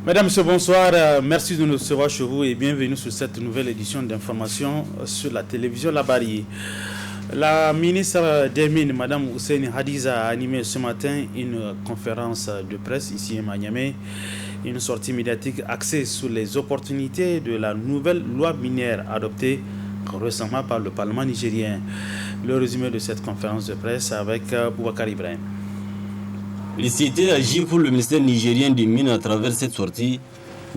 Mesdames, Messieurs, bonsoir. Merci de nous recevoir chez vous et bienvenue sur cette nouvelle édition d'information sur la télévision Labari. La ministre des Mines, Mme Husseini Hadiza, a animé ce matin une conférence de presse ici à Niamey. Une sortie médiatique axée sur les opportunités de la nouvelle loi minière adoptée récemment par le Parlement nigérien. Le résumé de cette conférence de presse avec Boubacar Ibrahim. Il s'était agi pour le ministère nigérien des Mines à travers cette sortie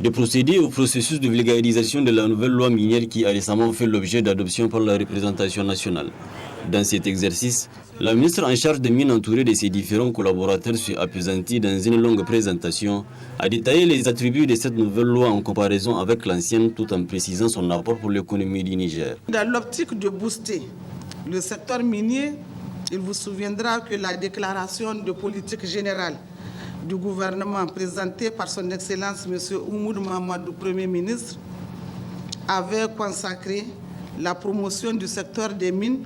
de procéder au processus de légalisation de la nouvelle loi minière qui a récemment fait l'objet d'adoption par la représentation nationale. Dans cet exercice, la ministre en charge des Mines entourée de ses différents collaborateurs s'est appesantie dans une longue présentation à détailler les attributs de cette nouvelle loi en comparaison avec l'ancienne tout en précisant son apport pour l'économie du Niger. Dans l'optique de booster le secteur minier, il vous souviendra que la déclaration de politique générale du gouvernement présentée par son Excellence M. Oumoud Mahamadou, Premier ministre, avait consacré la promotion du secteur des mines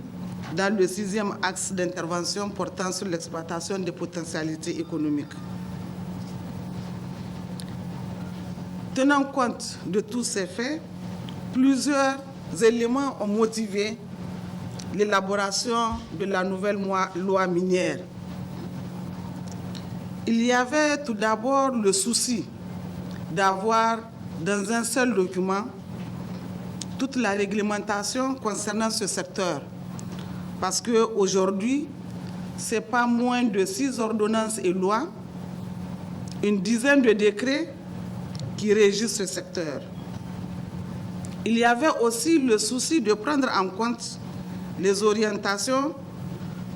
dans le 6e axe d'intervention portant sur l'exploitation des potentialités économiques. Tenant compte de tous ces faits, plusieurs éléments ont motivé l'élaboration de la nouvelle loi minière. Il y avait tout d'abord le souci d'avoir dans un seul document toute la réglementation concernant ce secteur. Parce qu'aujourd'hui, ce n'est pas moins de 6 ordonnances et lois, une dizaine de décrets qui régissent ce secteur. Il y avait aussi le souci de prendre en compte les orientations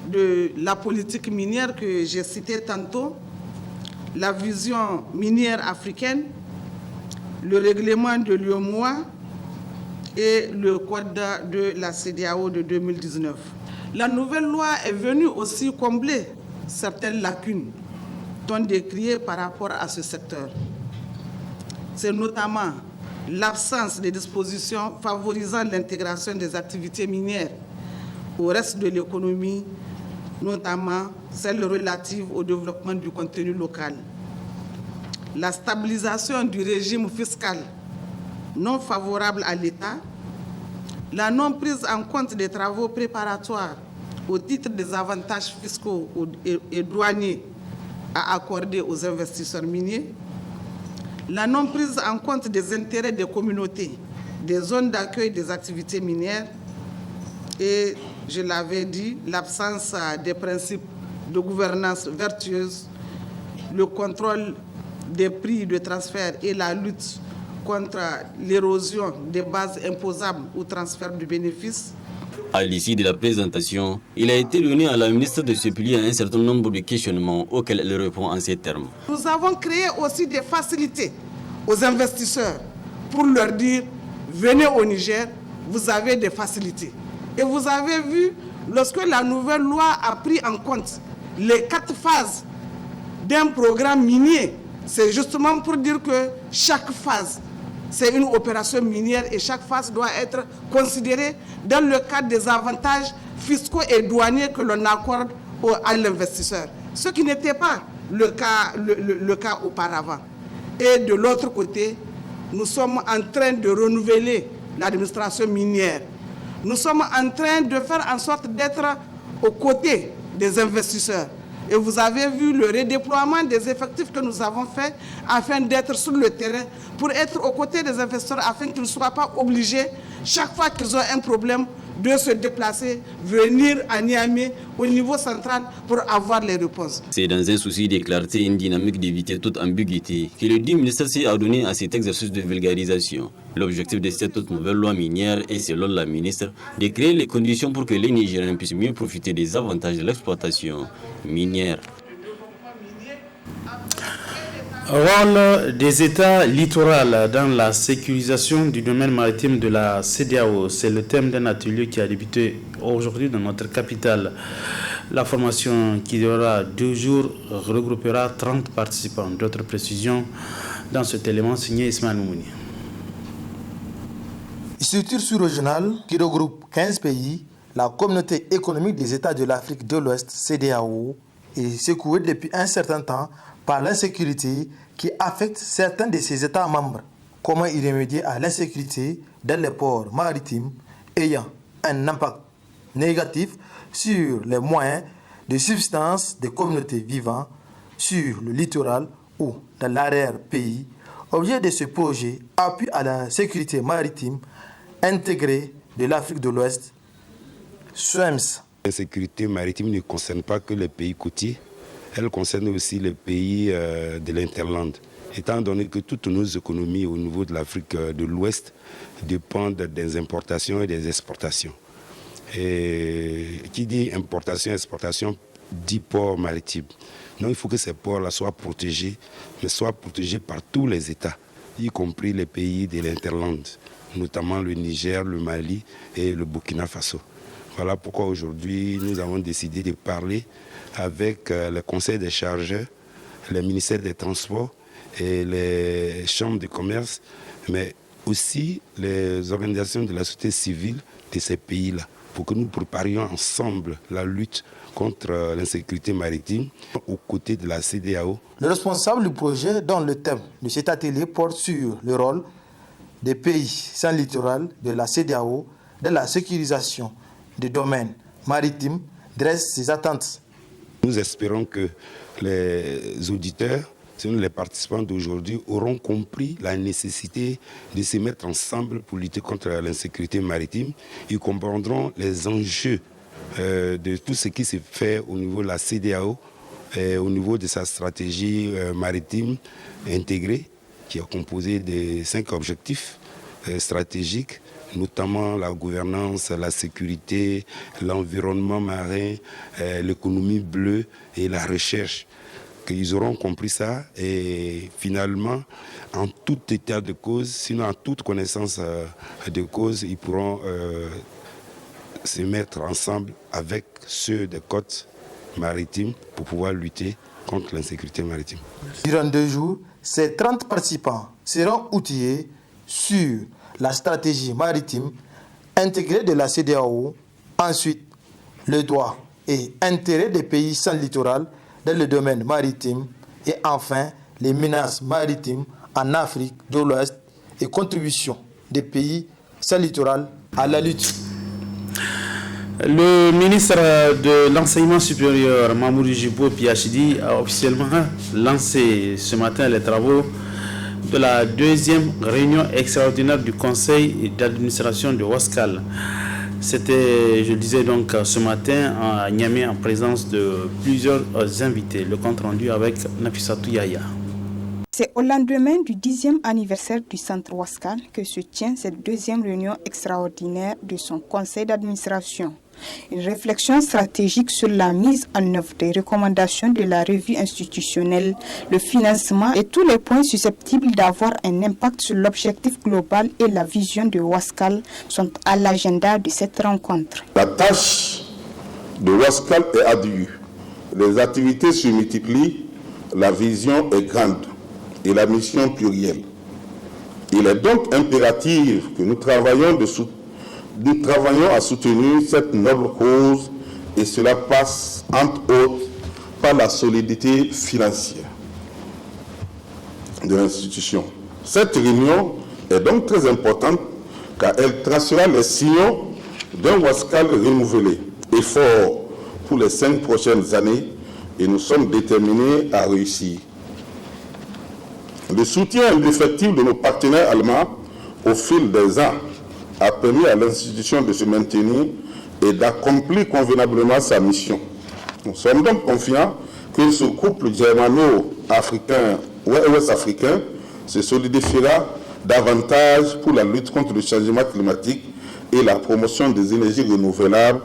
de la politique minière que j'ai citée tantôt, la vision minière africaine, le règlement de l'UEMOA et le code de la CEDEAO de 2019. La nouvelle loi est venue aussi combler certaines lacunes dont décriées par rapport à ce secteur. C'est notamment l'absence de dispositions favorisant l'intégration des activités minières au reste de l'économie, notamment celle relative au développement du contenu local. La stabilisation du régime fiscal non favorable à l'État, la non prise en compte des travaux préparatoires au titre des avantages fiscaux et douaniers à accorder aux investisseurs miniers, la non prise en compte des intérêts des communautés, des zones d'accueil des activités minières et, je l'avais dit, l'absence des principes de gouvernance vertueuse, le contrôle des prix de transfert et la lutte contre l'érosion des bases imposables au transfert du bénéfice. À l'issue de la présentation, il a été donné à la ministre de se plier à un certain nombre de questionnements auxquels elle répond en ces termes. Nous avons créé aussi des facilités aux investisseurs pour leur dire « Venez au Niger, vous avez des facilités ». Et vous avez vu, lorsque la nouvelle loi a pris en compte les 4 phases d'un programme minier, c'est justement pour dire que chaque phase, c'est une opération minière et chaque phase doit être considérée dans le cadre des avantages fiscaux et douaniers que l'on accorde à l'investisseur. Ce qui n'était pas le cas auparavant. Et de l'autre côté, nous sommes en train de renouveler l'administration minière. Nous sommes en train de faire en sorte d'être aux côtés des investisseurs. Et vous avez vu le redéploiement des effectifs que nous avons fait afin d'être sur le terrain, pour être aux côtés des investisseurs, afin qu'ils ne soient pas obligés, chaque fois qu'ils ont un problème, de se déplacer, venir à Niamey, au niveau central, pour avoir les réponses. C'est dans un souci de clarté et une dynamique d'éviter toute ambiguïté que le dit ministère s'est adonné à cet exercice de vulgarisation. L'objectif de cette nouvelle loi minière est, selon la ministre, de créer les conditions pour que les Nigériens puissent mieux profiter des avantages de l'exploitation minière. Rôle des États littoraux dans la sécurisation du domaine maritime de la CEDEAO, c'est le thème d'un atelier qui a débuté aujourd'hui dans notre capitale. La formation qui durera 2 jours regroupera 30 participants. D'autres précisions dans cet élément signé Ismaël Moumouni. Structure sous-régionale qui regroupe 15 pays, la communauté économique des États de l'Afrique de l'Ouest, CEDEAO, est secoué depuis un certain temps par l'insécurité qui affecte certains de ses États membres. Comment y remédier à l'insécurité dans les ports maritimes ayant un impact négatif sur les moyens de subsistance des communautés vivant sur le littoral ou dans l'arrière-pays. Objet de ce projet, appui à la sécurité maritime intégrée de l'Afrique de l'Ouest, SWEMS. La sécurité maritime ne concerne pas que les pays côtiers, elle concerne aussi les pays de l'interland. Étant donné que toutes nos économies au niveau de l'Afrique de l'Ouest dépendent des importations et des exportations. Et qui dit importation et exportation dit port maritime. Donc il faut que ces ports-là soient protégés, mais soient protégés par tous les États, y compris les pays de l'interland, notamment le Niger, le Mali et le Burkina Faso. Voilà pourquoi aujourd'hui nous avons décidé de parler avec le Conseil des chargeurs, le ministère des Transports et les chambres de commerce, mais aussi les organisations de la société civile de ces pays-là, pour que nous préparions ensemble la lutte contre l'insécurité maritime aux côtés de la CEDEAO. Le responsable du projet, dont le thème de cet atelier porte sur le rôle des pays sans littoral de la CEDEAO dans la sécurisation des domaines maritimes, dresse ses attentes. Nous espérons que les auditeurs, les participants d'aujourd'hui auront compris la nécessité de se mettre ensemble pour lutter contre l'insécurité maritime. Ils comprendront les enjeux de tout ce qui se fait au niveau de la CEDEAO, au niveau de sa stratégie maritime intégrée, qui est composée de 5 objectifs stratégiques, notamment la gouvernance, la sécurité, l'environnement marin, l'économie bleue et la recherche. Qu'ils auront compris ça et finalement, en tout état de cause, sinon en toute connaissance de cause, ils pourront se mettre ensemble avec ceux des côtes maritimes pour pouvoir lutter contre l'insécurité maritime. Durant 2 jours, ces 30 participants seront outillés sur la stratégie maritime intégrée de la CEDEAO, ensuite le droit et intérêt des pays sans littoral dans le domaine maritime et enfin les menaces maritimes en Afrique de l'Ouest et contribution des pays sans littoral à la lutte. Le ministre de l'Enseignement supérieur, Mamoudou Djibo PhD, a officiellement lancé ce matin les travaux de la 2e réunion extraordinaire du conseil d'administration de Ouaskal. C'était, je le disais donc ce matin à Niamey en présence de plusieurs invités. Le compte rendu avec Nafissatou Yaya. C'est au lendemain du 10e anniversaire du centre Ouaskal que se tient cette 2e réunion extraordinaire de son conseil d'administration. Une réflexion stratégique sur la mise en œuvre des recommandations de la revue institutionnelle, le financement et tous les points susceptibles d'avoir un impact sur l'objectif global et la vision de Ouaskal sont à l'agenda de cette rencontre. La tâche de Ouaskal est ardue. Les activités se multiplient, la vision est grande et la mission plurielle. Il est donc impératif que nous travaillions à soutenir cette noble cause et cela passe entre autres par la solidité financière de l'institution. Cette réunion est donc très importante car elle tracera les signaux d'un Ouaskal renouvelé et fort pour les 5 prochaines années et nous sommes déterminés à réussir. Le soutien indéfectible de nos partenaires allemands au fil des ans a permis à l'institution de se maintenir et d'accomplir convenablement sa mission. Nous sommes donc confiants que ce couple germano-africain ou ouest-africain se solidifiera davantage pour la lutte contre le changement climatique et la promotion des énergies renouvelables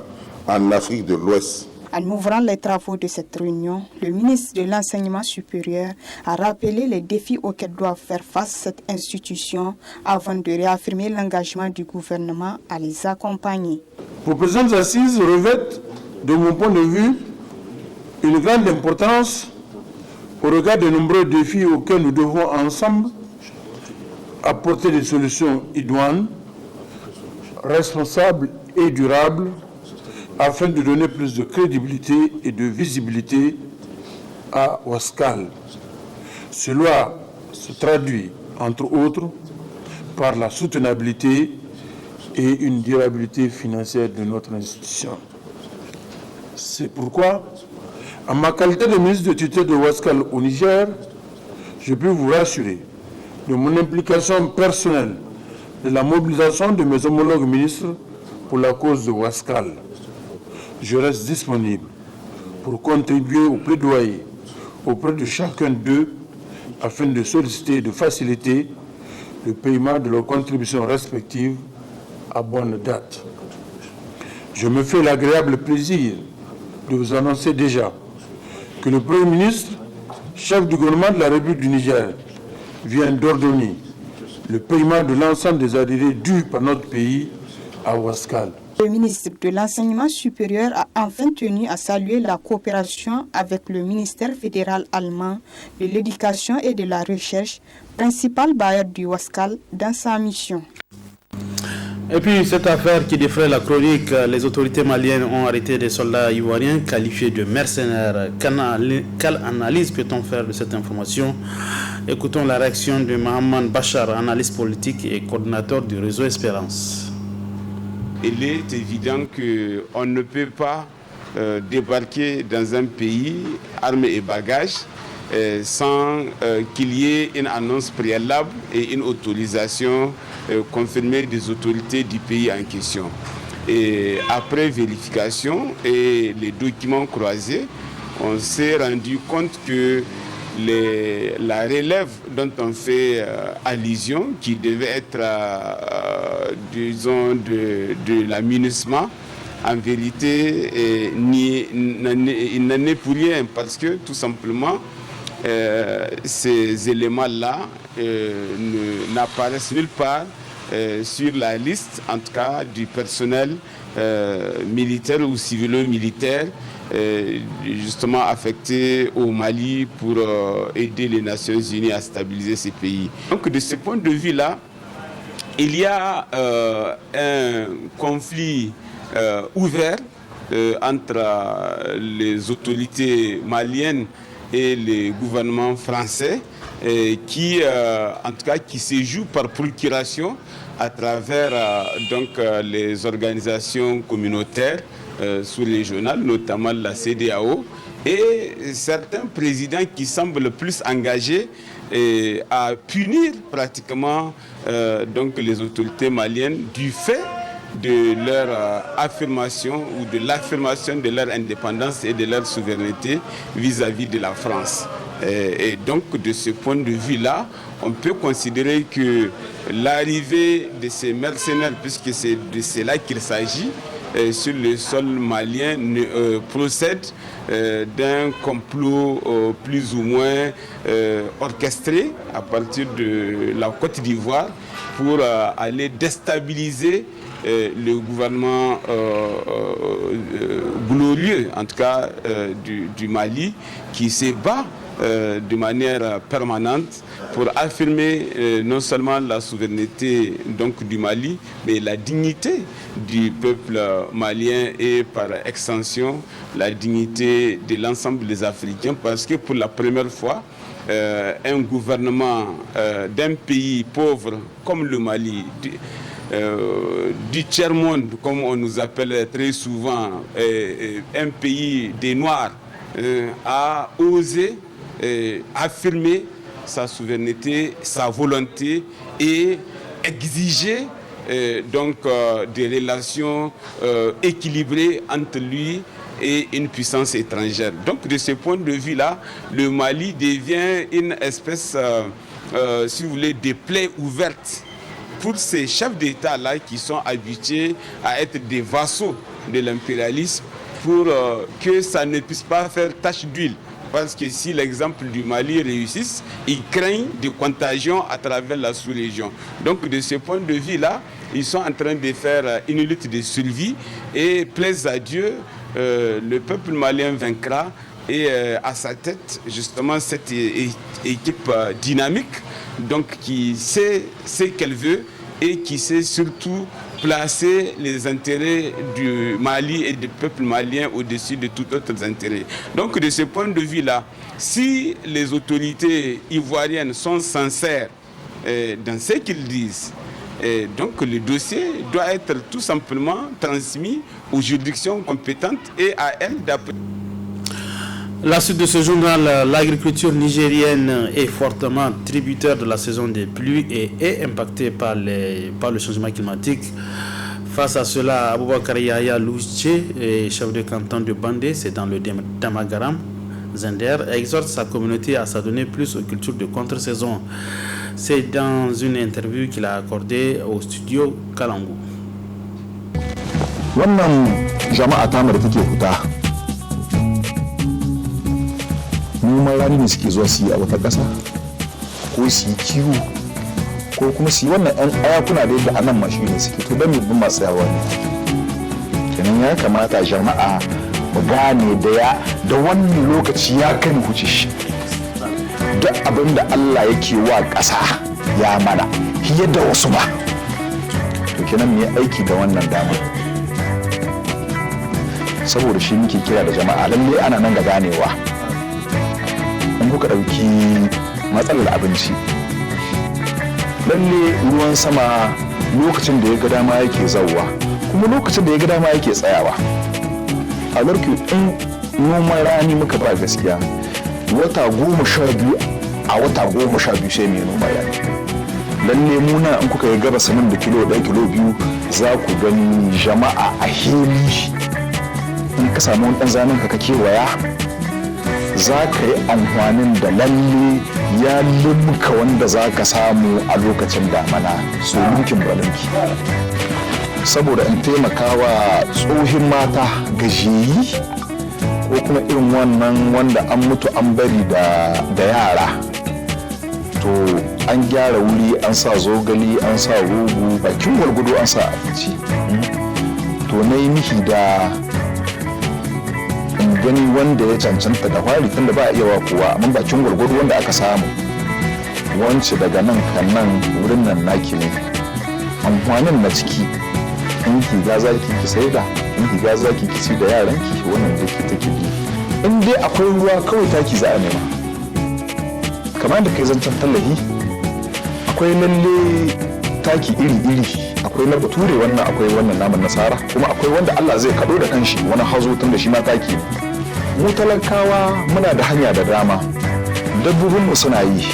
en Afrique de l'Ouest. En ouvrant les travaux de cette réunion, le ministre de l'Enseignement supérieur a rappelé les défis auxquels doit faire face cette institution avant de réaffirmer l'engagement du gouvernement à les accompagner. Vos présentes assises revêtent, de mon point de vue, une grande importance au regard des nombreux défis auxquels nous devons ensemble apporter des solutions idoines, responsables et durables, afin de donner plus de crédibilité et de visibilité à Ouaskal. Cela se traduit, entre autres, par la soutenabilité et une durabilité financière de notre institution. C'est pourquoi, en ma qualité de ministre de tutelle de Ouaskal au Niger, je peux vous rassurer de mon implication personnelle de la mobilisation de mes homologues ministres pour la cause de Ouaskal. Je reste disponible pour contribuer au plaidoyer auprès de chacun d'eux afin de solliciter et de faciliter le paiement de leurs contributions respectives à bonne date. Je me fais l'agréable plaisir de vous annoncer déjà que le Premier ministre, chef du gouvernement de la République du Niger, vient d'ordonner le paiement de l'ensemble des arriérés dus par notre pays à Ouaskal. Le ministre de l'Enseignement supérieur a enfin tenu à saluer la coopération avec le ministère fédéral allemand de l'Éducation et de la Recherche, principal bailleur du Ouaskal, dans sa mission. Et puis cette affaire qui défraie la chronique, les autorités maliennes ont arrêté des soldats ivoiriens qualifiés de mercenaires. Quelle analyse peut-on faire de cette information? Écoutons la réaction de Mohamed Bachar, analyste politique et coordinateur du réseau Espérance. Il est évident qu'on ne peut pas débarquer dans un pays, armes et bagages, sans qu'il y ait une annonce préalable et une autorisation confirmée des autorités du pays en question. Et après vérification et les documents croisés, on s'est rendu compte que la relève dont on fait allusion, qui devait être, disons, de la MINUSMA, en vérité, il n'en est pour rien, parce que tout simplement, ces éléments-là n'apparaissent nulle part sur la liste, en tout cas, du personnel militaire ou civilo-militaire, justement affecté au Mali pour aider les Nations Unies à stabiliser ces pays. Donc de ce point de vue-là, il y a un conflit ouvert entre les autorités maliennes et les gouvernements français qui, en tout cas, qui se joue par procuration à travers les organisations communautaires sous-régionales, notamment la CEDEAO, et certains présidents qui semblent plus engagés à punir pratiquement les autorités maliennes du fait de leur affirmation ou de l'affirmation de leur indépendance et de leur souveraineté vis-à-vis de la France. Et donc, de ce point de vue-là, on peut considérer que l'arrivée de ces mercenaires, puisque c'est de cela qu'il s'agit, sur le sol malien, procède d'un complot plus ou moins orchestré à partir de la Côte d'Ivoire pour aller déstabiliser le gouvernement glorieux, en tout cas du Mali, qui se bat de manière permanente pour affirmer non seulement la souveraineté du Mali, mais la dignité du peuple malien et par extension la dignité de l'ensemble des Africains, parce que pour la première fois, un gouvernement d'un pays pauvre comme le Mali, du tiers-monde, comme on nous appelle très souvent, un pays des Noirs, a osé affirmer sa souveraineté, sa volonté et exiger des relations équilibrées entre lui et une puissance étrangère. Donc de ce point de vue-là, le Mali devient une espèce, si vous voulez, de plaie ouverte pour ces chefs d'État-là qui sont habitués à être des vassaux de l'impérialisme, pour que ça ne puisse pas faire tache d'huile. Parce que si l'exemple du Mali réussisse, ils craignent des contagions à travers la sous-région. Donc de ce point de vue-là, ils sont en train de faire une lutte de survie et plaise à Dieu, le peuple malien vaincra et à sa tête justement cette équipe dynamique, donc qui sait ce qu'elle veut et qui sait surtout placer les intérêts du Mali et du peuple malien au-dessus de tous autres intérêts. Donc de ce point de vue-là, si les autorités ivoiriennes sont sincères dans ce qu'ils disent, donc le dossier doit être tout simplement transmis aux juridictions compétentes et à elles d'après. La suite de ce journal, l'agriculture nigérienne est fortement tributaire de la saison des pluies et est impactée par le changement climatique. Face à cela, Aboubakar Yahya Louche, chef de canton de Bandé, c'est dans le Damagaram, Zender, exhorte sa communauté à s'adonner plus aux cultures de contre-saison. C'est dans une interview qu'il a accordée au studio Kalangu. Wannan jama'a ta da take fita noman rani ne suke zuwa su yi a wata ƙasa ko su yi kiwo ko kuma su yi wannan 'yan ayakuna da yadda anan mashi ne suke to don bin masu tsayawa ne kenan ya kamata jama'a mu gane da wannan lokaci ya kai mu huce shi duk abin da Allah yake wa ƙasa ya mana fiye da wasu ba to kenan mu yi aiki da wannan damar saboda shi muke kira da jama'a lalle ana nan ga ganewa in kuka ɗauki matsalar abinci lalle ruwan sama lokacin da ya ga dama yake zauwa kuma lokacin da ya ga dama yake tsayawa a larki in noman rani muka ba gaskiya wata 12 a wata 12 sai mai noman rani lalle muna in kuka yi gaba sanin da kilo 1 kilo 2 za ku gani jama'a a heli in ka samu wani ɗan zanen ka kewaya za ka yi amfanin da lalle ya limka wanda za ka samu a lokacin damana so linkin balinki saboda in taimakawa tsohin mata gajiyi ko kuma irin wannan wanda an mutu an bari da yara to an gyara wuri an sa zogali an sa rogo bakin gwargwado an sa abinci to na yi mihi da gani wanda ya cancanta da fari tunda ba a iya wa kowa amma bakin gwargwado wanda aka samu wance daga nan kan nan wurin nan naki ne amfanin na ciki in ki ga za ki saida in ki ga za ki ci da yaran ki wannan da ke take bi in dai akwai ruwa kawai taki za a nema kamar da kai zancen tallahi akwai lalle taki iri-iri akwai na bature wannan akwai wannan naman nasara kuma akwai wanda Allah zai kado da kanshi wani hazo tun da shi ma taki ne mu talakawa muna da hanya da dama dabbobin mu suna yi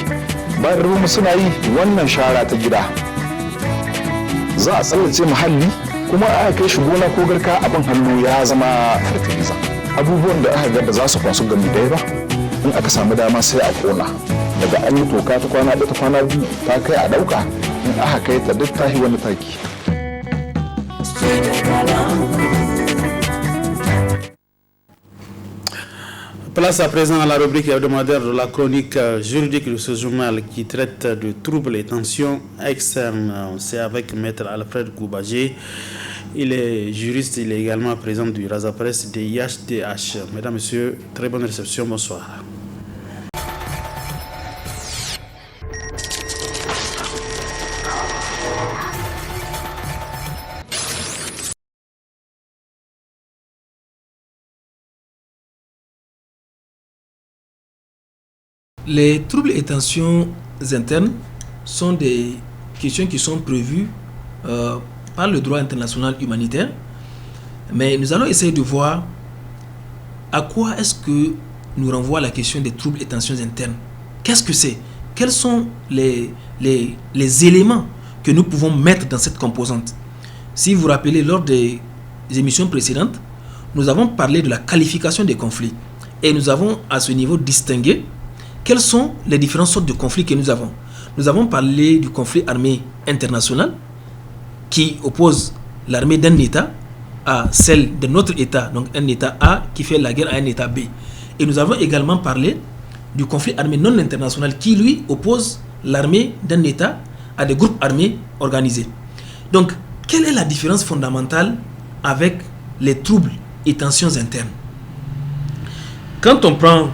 bayan dabbobin mu suna yi wannan shara ta gida za a tsallace muhalli kuma aka kai shi gona ko garka abin hannu ya zama fertilizer abubuwan da aka ga da za su kwasu gami ɗaya ba in aka samu dama sai a kona daga an yi toka ta kwana ɗaya ta kwana biyu ta kai a ɗauka in aka kai ta duk tahi wani taki. Place à présent à la rubrique hebdomadaire de la chronique juridique de ce journal qui traite de troubles et tensions externes. C'est avec Maître Alfred Goubagé. Il est juriste, il est également président du Raza Presse de IHDH. Mesdames, Messieurs, très bonne réception, bonsoir. Les troubles et tensions internes sont des questions qui sont prévues par le droit international humanitaire, mais nous allons essayer de voir à quoi est-ce que nous renvoie la question des troubles et tensions internes. Qu'est-ce que c'est? Quels sont les éléments que nous pouvons mettre dans cette composante? Si vous vous rappelez, lors des émissions précédentes, nous avons parlé de la qualification des conflits et nous avons à ce niveau distingué quelles sont les différentes sortes de conflits que nous avons. Nous avons parlé du conflit armé international qui oppose l'armée d'un État à celle de notre État, donc un État A qui fait la guerre à un État B. Et nous avons également parlé du conflit armé non international qui, lui, oppose l'armée d'un État à des groupes armés organisés. Donc, quelle est la différence fondamentale avec les troubles et tensions internes? Quand on prend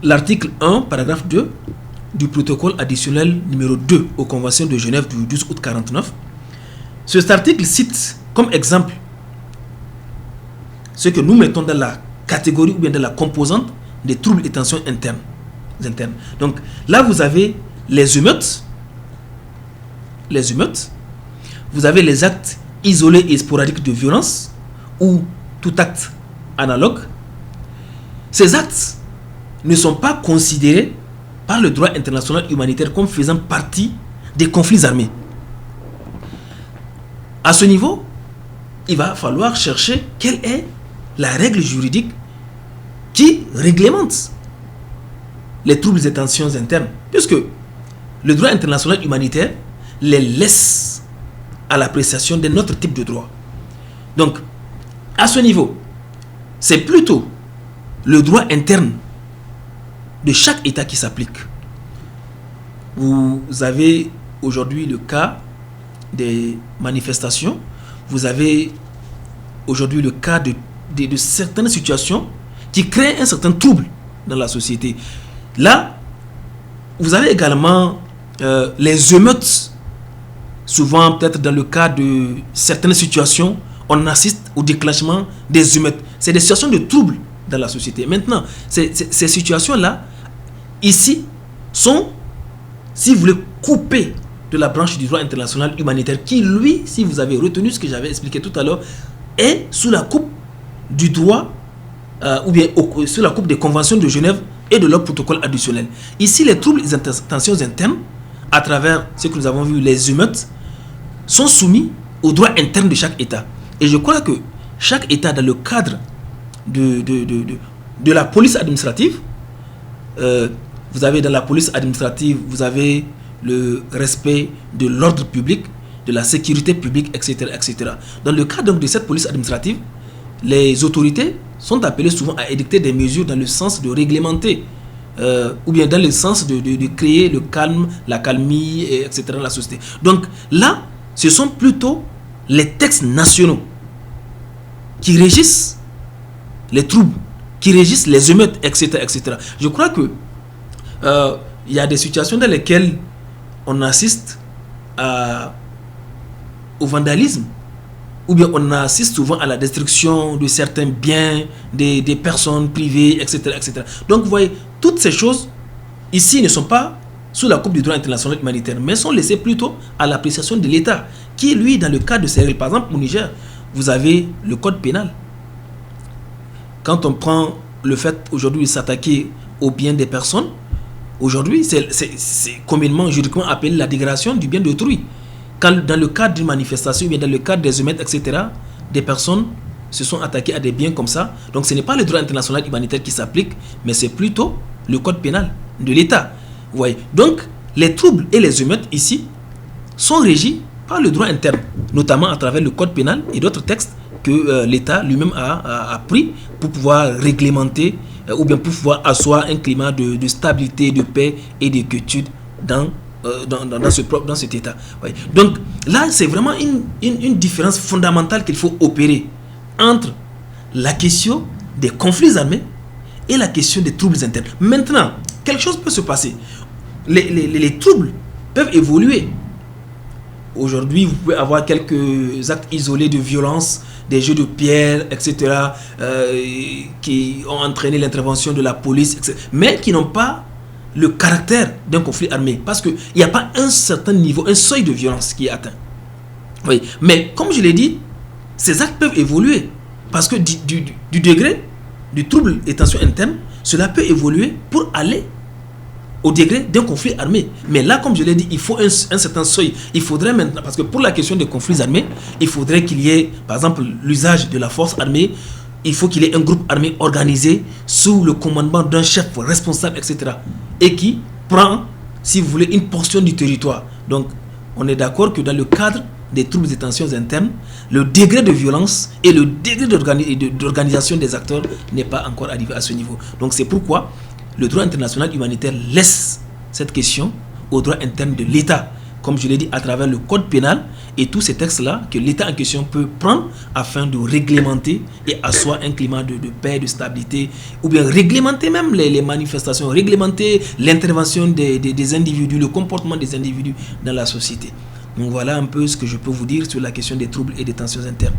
l'article 1, paragraphe 2 du protocole additionnel numéro 2 aux conventions de Genève du 12 août 1949, Cet article cite comme exemple ce que nous mettons dans la catégorie ou bien dans la composante des troubles et tensions internes. Donc là, vous avez les émeutes, vous avez les actes isolés et sporadiques de violence ou tout acte analogue. Ces actes ne sont pas considérés par le droit international humanitaire comme faisant partie des conflits armés. À ce niveau, il va falloir chercher quelle est la règle juridique qui réglemente les troubles et tensions internes, puisque le droit international humanitaire les laisse à l'appréciation d'un autre type de droit. Donc, à ce niveau, c'est plutôt le droit interne de chaque État qui s'applique. Vous avez aujourd'hui le cas des manifestations, vous avez aujourd'hui le cas de certaines situations qui créent un certain trouble dans la société. Là, vous avez également les émeutes. Souvent, peut-être dans le cas de certaines situations, on assiste au déclenchement des émeutes. C'est des situations de trouble dans la société. Maintenant, ces situations-là, ici, sont, si vous voulez, coupées de la branche du droit international humanitaire qui, lui, si vous avez retenu ce que j'avais expliqué tout à l'heure, est sous la coupe du droit ou bien sous la coupe des conventions de Genève et de leur protocole additionnel. Ici, les troubles et tensions internes, à travers ce que nous avons vu, les émeutes, sont soumis au droit interne de chaque État. Et je crois que chaque État, dans le cadre de la police administrative, vous avez dans la police administrative, vous avez le respect de l'ordre public, de la sécurité publique, etc., etc. Dans le cadre donc de cette police administrative, les autorités sont appelées souvent à édicter des mesures dans le sens de réglementer ou bien dans le sens de créer le calme, la calmie, etc. dans la société. Donc là, ce sont plutôt les textes nationaux qui régissent les troubles, qui régissent les émeutes, etc., etc. Je crois que il y a des situations dans lesquelles on assiste au vandalisme, ou bien on assiste souvent à la destruction de certains biens, des personnes privées, etc., etc. Donc vous voyez, toutes ces choses ici ne sont pas sous la coupe du droit international humanitaire, mais sont laissées plutôt à l'appréciation de l'État, qui lui, dans le cas de ces règles, par exemple au Niger, vous avez le code pénal. Quand on prend le fait aujourd'hui de s'attaquer aux biens des personnes, aujourd'hui c'est communément, juridiquement appelé la dégradation du bien d'autrui. Quand dans le cadre d'une manifestation, ou bien dans le cadre des émeutes, etc., des personnes se sont attaquées à des biens comme ça. Donc ce n'est pas le droit international humanitaire qui s'applique, mais c'est plutôt le code pénal de l'État. Vous voyez. Donc les troubles et les émeutes ici sont régis par le droit interne, notamment à travers le code pénal et d'autres textes que l'État lui-même a pris pour pouvoir réglementer ou bien pour pouvoir asseoir un climat de stabilité, de paix et de quiétude dans cet état. Ouais. Donc là, c'est vraiment une différence fondamentale qu'il faut opérer entre la question des conflits armés et la question des troubles internes. Maintenant, quelque chose peut se passer. Les troubles peuvent évoluer. Aujourd'hui, vous pouvez avoir quelques actes isolés de violence, des jeux de pierre, etc., qui ont entraîné l'intervention de la police, etc., mais qui n'ont pas le caractère d'un conflit armé, parce qu'il n'y a pas un certain niveau, un seuil de violence qui est atteint. Oui. Mais comme je l'ai dit, ces actes peuvent évoluer, parce que du degré du trouble et tension interne, cela peut évoluer pour aller au degré d'un conflit armé. Mais là, comme je l'ai dit, il faut un certain seuil. Il faudrait maintenant, parce que pour la question des conflits armés, il faudrait qu'il y ait, par exemple, l'usage de la force armée. Il faut qu'il y ait un groupe armé organisé sous le commandement d'un chef responsable, etc. Et qui prend, si vous voulez, une portion du territoire. Donc, on est d'accord que dans le cadre des troubles et tensions internes, le degré de violence et le degré d'organisation des acteurs n'est pas encore arrivé à ce niveau. Donc, c'est pourquoi le droit international humanitaire laisse cette question au droit interne de l'État, comme je l'ai dit, à travers le code pénal et tous ces textes-là que l'État en question peut prendre afin de réglementer et asseoir un climat de paix, de stabilité, ou bien réglementer même les manifestations, réglementer l'intervention des individus, le comportement des individus dans la société. Donc voilà un peu ce que je peux vous dire sur la question des troubles et des tensions internes.